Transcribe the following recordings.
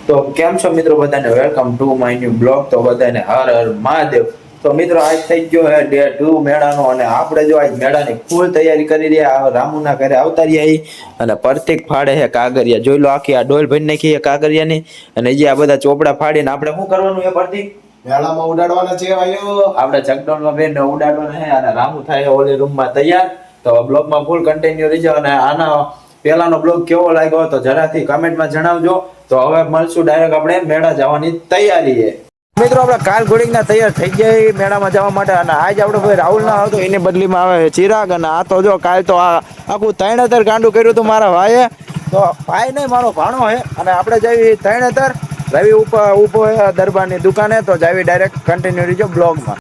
તો કેમ છો મિત્રો બધાને welcome to my new blog. તો બધાને હર હર મહાદેવ. તો મિત્રો આજ થઈ ગયો હે ડે 2 મેળાનો અને આપણે જો આજ મેળાની ફૂલ તૈયારી કરી રહ્યા. રામુના ઘરે આવતા રહ્યા અને પ્રતિક ફાડે હે કાગરિયા. જોઈ લો આખી આ ડોલ ભરી નાખી હે કાગરિયાની અને જે આ બધા ચોપડા ફાડીને આપણે શું કરવાનું હે પ્રતિક? મેળામાં ઉડાડવાના છે ભાઈઓ. આપણે ચકડોળમાં બેન ઉડાડવાના હે અને રામુ થાય ઓલી રૂમમાં તૈયાર. તો બ્લોગમાં ફૂલ કન્ટિન્યુ રહેજો અને આના પહેલાનો બ્લોગ કેવો લાગ્યો તો જરાથી કમેન્ટમાં જણાવજો. તો હવે મળશું ડાયરેક્ટ આપણે મેળા જવાની તૈયારી છે. મિત્રો આપણે કાલ ઘોડીના તૈયાર થઈ ગયા મેળામાં જવા માટે અને આજ આપણે ભાઈ રાહુલ ના આવતો એની બદલીમાં આવે છે ચિરાગ. અને આ તો જો કાલ તો આ આખું 3 ગાંડું કર્યું હતું મારા ભાઈએ. તો ભાઈ નહીં મારો ભાણો હે અને આપણે જઈએ 3 રવિ ઉપર ઊભો હે દરબારની દુકાને. તો જઈએ ડાયરેક્ટ કન્ટિન્યુ રહીજો બ્લોગમાં.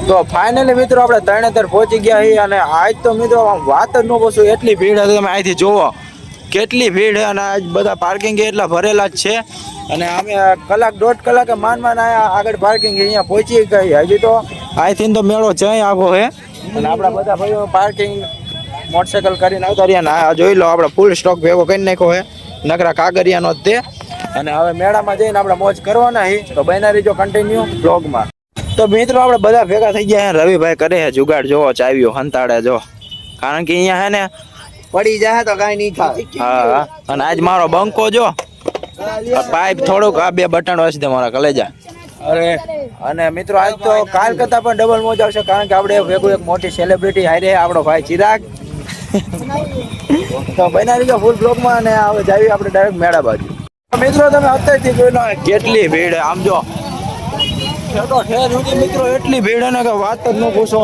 તો ફાઇનલી મિત્રો આપણે 3 પહોંચી ગયા છીએ અને આજ તો મિત્રો વાત જ ન પૂછું એટલી ભીડ હતી. તમે અહીંથી જોવો કેટલી ભીડ છે અને આજ બધા પાર્કિંગ એટલા ભરેલા જ છે. અને અમે કલાક 1.5 કલાકે માન આગળ પાર્કિંગ અહીંયા પહોંચી ગઈ. હજી તો અહીંથી તો મેળો જઈ આવો છે અને આપણા બધા ભાઈઓ પાર્કિંગ મોટરસાયકલ કરીને આવતા રહ્યા. ને જોઈ લો આપણે ફૂલ સ્ટોક ભેગો કરી નાખ્યો છે નકરા કાગરિયાનો જ તે. અને હવે મેળામાં જઈને આપણે મોજ કરવાના છે. તો બન્યા રહીજો કન્ટિન્યુ બ્લોગમાં. તો મિત્રો આપણે બધા ભેગા થઈ ગયા. રવિભાઈ કરે છે જુગાડ, જોવો ચાવ્યો હંતાડે જો. કારણ કે અહીંયા હે ને પડી જાય તો કઈ નહીં થાય. હા અને આજ મારો બંકો જો પાઇપ થોડુંક આ 2 બટન વાસી દે મારા કલેજા. અરે અને મિત્રો આજ તો કાલ કરતા પણ ડબલ મોજ આવશે કારણ કે આપણે ભેગું એક મોટી સેલિબ્રિટી હારે આપણો ભાઈ ચિરાગ. તો બના રહીજો ફૂલ બ્લોગમાં અને હવે જાવી આપણે ડાયરેક્ટ મેળા બાજુ. મિત્રો તમે અત્યારથી જોઈ લો કેટલી ભીડ આમ જો મિત્રો એટલી ભીડ ને કે વાત જ ન પૂછો.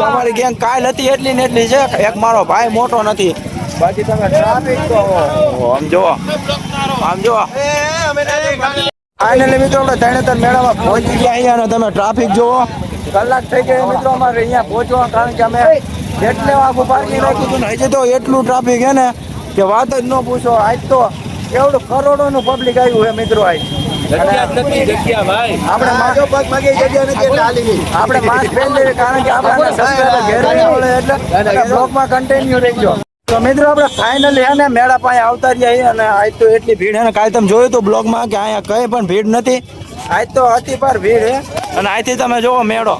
અમારી ગેંગ કાલ હતી એટલી ને એટલી છે. એક મારો ભાઈ મોટો નથી બાકી તમે ટ્રાફિક તો આમ જો ફાઇનલી મિત્રો આપણે 3 મેળામાં પહોંચી ગયા અહીંયા અને તમે ટ્રાફિક જુઓ. કલાક થઈ ગઈ મિત્રો અમારે અહીંયા પહોંચવા કારણ કે અમે એટલે આખું પાર્કિંગ રાખ્યું હતું ને હજી તો એટલું ટ્રાફિક છે ને કે વાત જ ન પૂછો. આજ તો એવડું કરોડોનું પબ્લિક આવ્યું છે મિત્રો. આજ આપણે માસ્ક પહેરી કારણ કે આપણે બ્લોગમાં કન્ટિન્યુ રહેજો. તો મિત્રો આપણે ફાઇનલી હે ને મેળા પાસે આવતા રહ્યા અને આજ તો એટલી ભીડ હે ને કાલે તમે જોયું હતું બ્લોગમાં કે અહીંયા કઈ પણ ભીડ નથી. આજ તો અતિ પર ભીડ હે અને અહીંથી તમે જોવો મેળો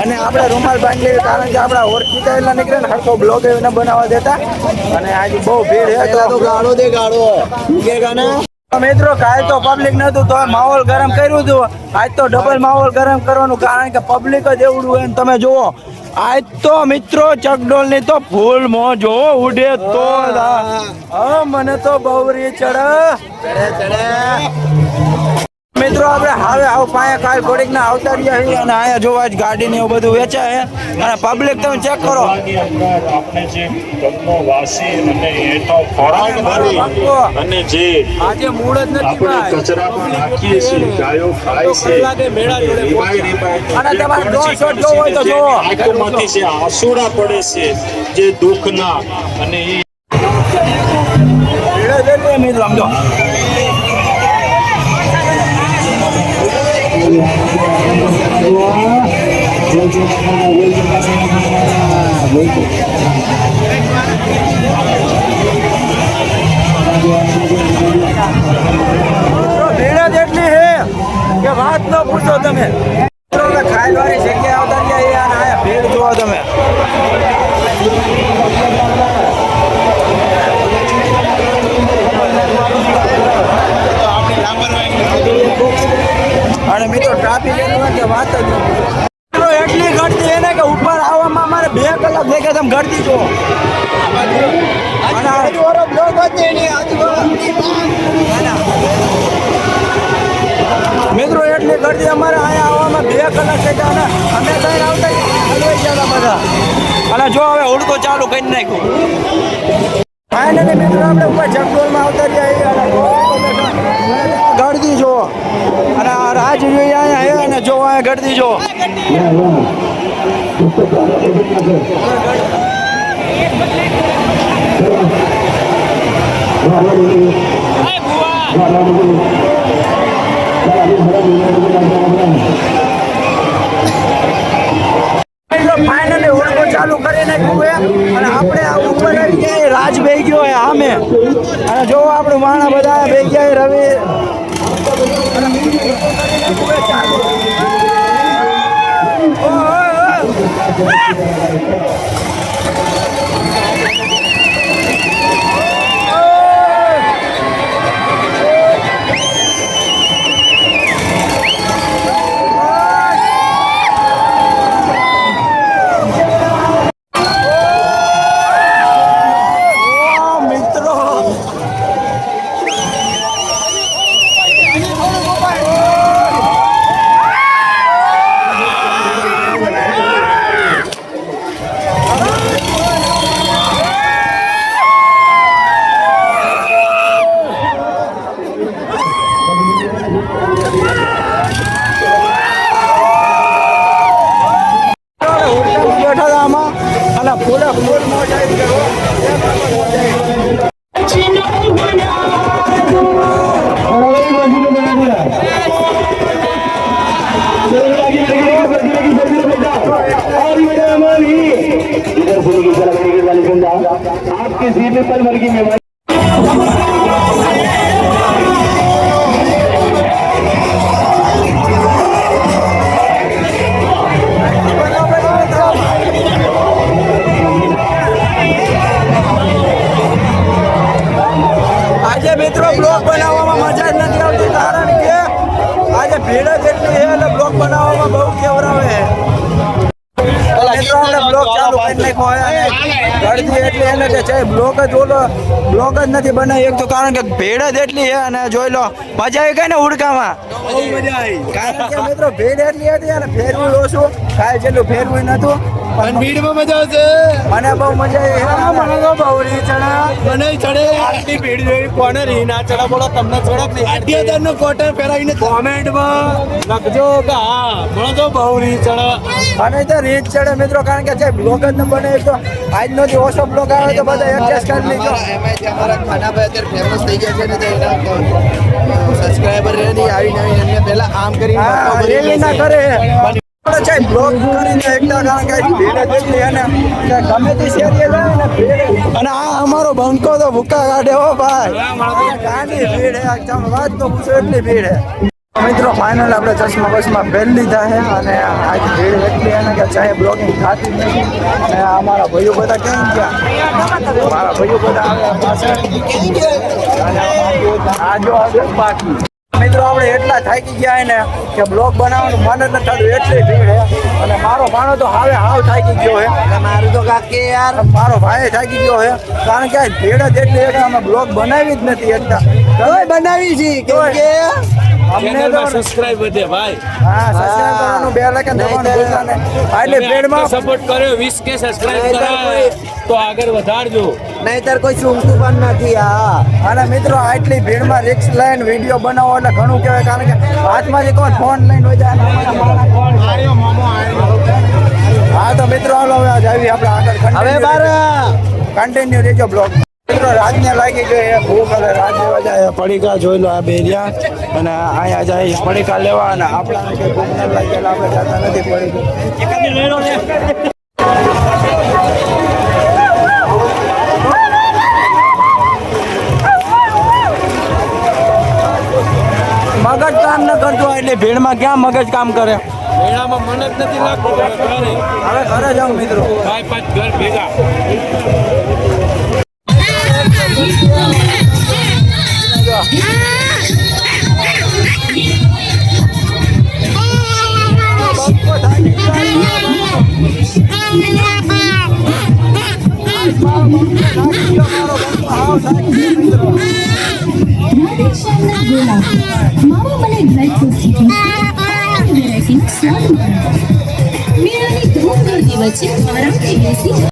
અને આપણે રૂમાલ બાંધી લઈએ કારણ કે આપણા ઓળખીતા નીકળે ને હરખો બ્લોગ ન બનાવવા દેતા. અને આજે બહુ ભીડ હે તો ગાળો દે ગાળો મિત્રો. કાલ તો પબ્લિક નતું તો માહોલ ગરમ કર્યું હતું. આજ તો ડબલ માહોલ ગરમ કરવાનું કારણ કે પબ્લિક જ એવડું હોય ને તમે જુઓ. આજ તો મિત્રો ચકડોળ ની તો ફૂલ મોજ ઉડે તો મને તો બહુરી ચડે. મિત્રો આપણે હવે આવ પાયા કાલ ઘોડીક ના આવતા રહ્યા છીએ અને અહીંયા જોવા જ ગાડી ને એવું બધું વેચાય અને પબ્લિક તમે ચેક કરો. આપણે જે ગમનો વાસી અને એનો ખોરાક અને જે આજે મૂળ જ નથી ભાઈ કચરામાં નાખીએ છીએ ગાયો ખાય છે અને તમારે દોષ જો હોય તો જોવો આંખોમાંથી જે આંસુડા પડે છે જે દુઃખના અને એ મિત્રો સમજો ભીડ જ એટલી છે કે વાત ન પૂછો. તમે ખાઈ વાળી જગ્યાએ આવતા રહ્યા અને આયા ભીડ જોવો તમે. અને મિત્રો ટ્રાફિક એટલું કે વાત જ ન પૂછો. એટલી ગળતી એને કે ઉપર આવવામાં અમારે 2 કલાક થઈ ગયા. તમે ગળતી જુઓ મિત્રો એટલી ગળતી અમારે અહીંયા આવવામાં 2 કલાક થઈ ગયા અને અમે ત્યાં આવતા હલવાઈ ગયા બધા. અને જો હવે હુડકો ચાલુ કરી નાખ્યું. ફાઇનલી મિત્રો આપણે ઉપર ચકડોળમાં આવતા રહ્યા ગળદી જો પહોંચી જોઈએ અહીંયા હે અને જો અહીંયા ગળદી જો ફાઇનલી ઓળખો ચાલુ કરી નાખ્યું છે અને આપણે આ ઉપર આવી ગયા રાજ બેહી ગયો છે આમે અને જો આપણું માણા બધા બેહી ગયા રવિ आपकी सीट पर वर्गी में આજે મિત્રો બ્લોગ બનાવવામાં મજા જ નથી આવતી કારણ કે આજે ભીડ જ એટલી છે એટલે બ્લોગ બનાવવામાં બહુ કેવરાવે મિત્રો આપણે બ્લોગ ચાલુ કરી નાખ્યો હોય અને ગળદી એટલી એને કે છે બ્લોગ જ બ્લોગ જ નથી બનાવી એક તો કારણ કે ભીડ જ એટલી છે અને જોઈ લો મજા આવી ગઈ ને હુડકામાં બહુ મજા આવી કારણ કે મિત્રો ભીડ એટલી હતી અને ફેરવું ઓછું કાંઈ જેટલું ફેરવું નતું પણ ભીડમાં મજા આવશે મને બહુ મજા આવી મને તો બહુ રી ચડા મને ચડે આટલી ભીડ જોઈ કોને રી ના ચડા બોલો તમને ચડક નહીં 8000 નો કોટર પહેરાવીને કોમેન્ટમાં લખજો કે હા મને તો બહુ રી ચડા મને તો રી ચડે મિત્રો કારણ કે જે બ્લોગ જ ન બને તો આજનો જે ઓછો બ્લોગ આવે તો બધા એડજસ્ટ કરી લીધો એમાં જે અમારા ખાનાભાઈ અત્યારે ફેમસ થઈ ગયા છે ને તો એના સબસ્ક્રાઈબર રેડી આવીને એમને પહેલા આમ કરીને ના કરે છે બ્લોગ કરીને એકતા કારણ કે ભીડ જ એટલી અને ગમે તે શેરીએ જાય ને ભીડ અને આ અમારો બંકો તો ભૂકા કાઢે હો ભાઈ ગાંડી ભીડ હે વાત તો પૂછો એટલી ભીડ હે મિત્રો ફાઇનલ આપણે ચશ્મા બસમાં પહેરી લીધા છે અને આજ ભીડ એટલી એને કે ચાહે બ્લોગિંગ થતી નથી અને અમારા ભાઈઓ બધા કેમ ગયા મારા ભાઈઓ બધા આવ્યા પાછળ અને આ જો આગળ બાકી મિત્રો આપણે એટલા થાકી ગયા ને કે બ્લોગ બનાવવાનું મન જ નથી થતું એટલી ભીડ છે અને મારો ભાણો તો હાવ થાકી ગયો છે મારું તો કાકે યાર મારો ભાઈ થાકી ગયો છે કારણ કે આ ભીડ જ એટલી છે કે અમે બ્લોગ બનાવી જ નથી એકતા હવે બનાવી છે કેમ કે અમને તો સબસ્ક્રાઇબ વધે ભાઈ હા સબસ્ક્રાઇબ કરવાનું બે લાખ દબાવવાનું ભૂલતા નહીં એટલે ભીડમાં સપોર્ટ કર્યો 20 કે સબસ્ક્રાઇબ કરાય તો આગળ વધારજો નહીતર કોઈ સુમતું પણ નથી આ અને મિત્રો આટલી ભીડમાં રિક્સ લઈને વિડીયો બનાવો એટલે ઘણું કહેવાય કારણ કે હાથમાંથી કોઈ ફોન લઈને હોય જાય હા તો મિત્રો હાલો હવે આજ આવી આપણે આગળ હવે બાર કન્ટિન્યુ રહેજો બ્લોગ મિત્રો રાજને લાગી ગઈ ભૂખ અને રાજ લેવા જાય પડીકા જોઈ લો આ બે રહ્યા અને અહીંયા જાય પડીકા લેવા અને આપણા કે ભૂખ ન લાગે એટલે આપણે જતા નથી પડીકા મગજ કામ ન કરતું હોય એટલે ભીડમાં ક્યાં મગજ કામ કરે મેળામાં મન જ નથી લાગતું હવે ઘરે જાઉં મિત્રો 5 ઘર ભેગા માવા મને ડ્રાયફ્રૂટ વેરાયટી સ્વાદ મેળાની ધૂમ ગરદી વચ્ચે આરામથી બેસી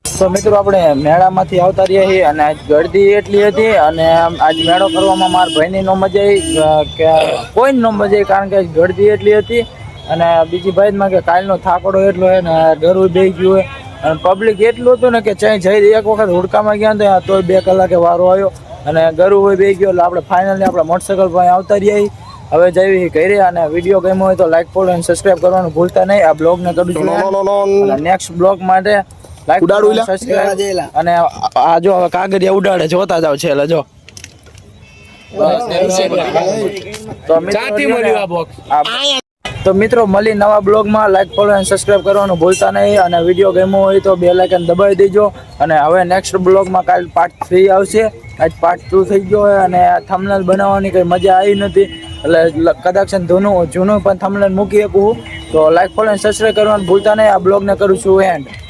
તો મિત્રો આપણે મેળામાંથી આવતા રહ્યા છીએ અને આજ ગળદી એટલી હતી અને આજ મેળો કરવામાં મારા ભાઈની નો મજા આવી કે કોઈ નો મજા આવી કારણ કે ગળદી એટલી હતી અને બીજી ભાઈમાં કે કાલનો થાકડો એટલો હોય ને ડરવું બે ગયું હોય અને પબ્લિક એટલું હતું ને કે ચાઈ જઈ એક વખત હુડકામાં ગયા હતા તોય 2 કલાકે વારો આવ્યો અને ગરું હોય બે ગયો એટલે આપણે ફાઇનલી આપણે મોટરસાઇકલ પર આવતા રહ્યા હવે જઈએ ઘરે અને વિડીયો ગમ્યો હોય તો લાઈક ફોલો અને સબસ્ક્રાઇબ કરવાનું ભૂલતા નહીં આ બ્લોગને કરું છું અને નેક્સ્ટ બ્લોગ માટે લાઈક સબસ્ક્રાઇબ અને આ જો હવે કાગળિયા ઉડાડે જોતા જાવ છે એટલે જો તો મિત્રો મળી નવા બ્લોગમાં લાઈક ફોલો અને સબસ્ક્રાઇબ કરવાનું ભૂલતા નહીં અને વિડીયો ગમ્યો હોય તો બેલ આઇકન દબાવી દેજો અને હવે નેક્સ્ટ બ્લોગમાં કાલ પાર્ટ 3 આવશે આજ પાર્ટ 2 થઈ ગયો હોય અને થંબનેલ બનાવવાની કંઈ મજા આવી નથી એટલે કદાચ જૂનું પણ થંબનેલ મૂકી શકું તો લાઈક ફોલો અને સબસ્ક્રાઇબ કરવાનું ભૂલતા નહીં આ બ્લોગને કરું છું એન્ડ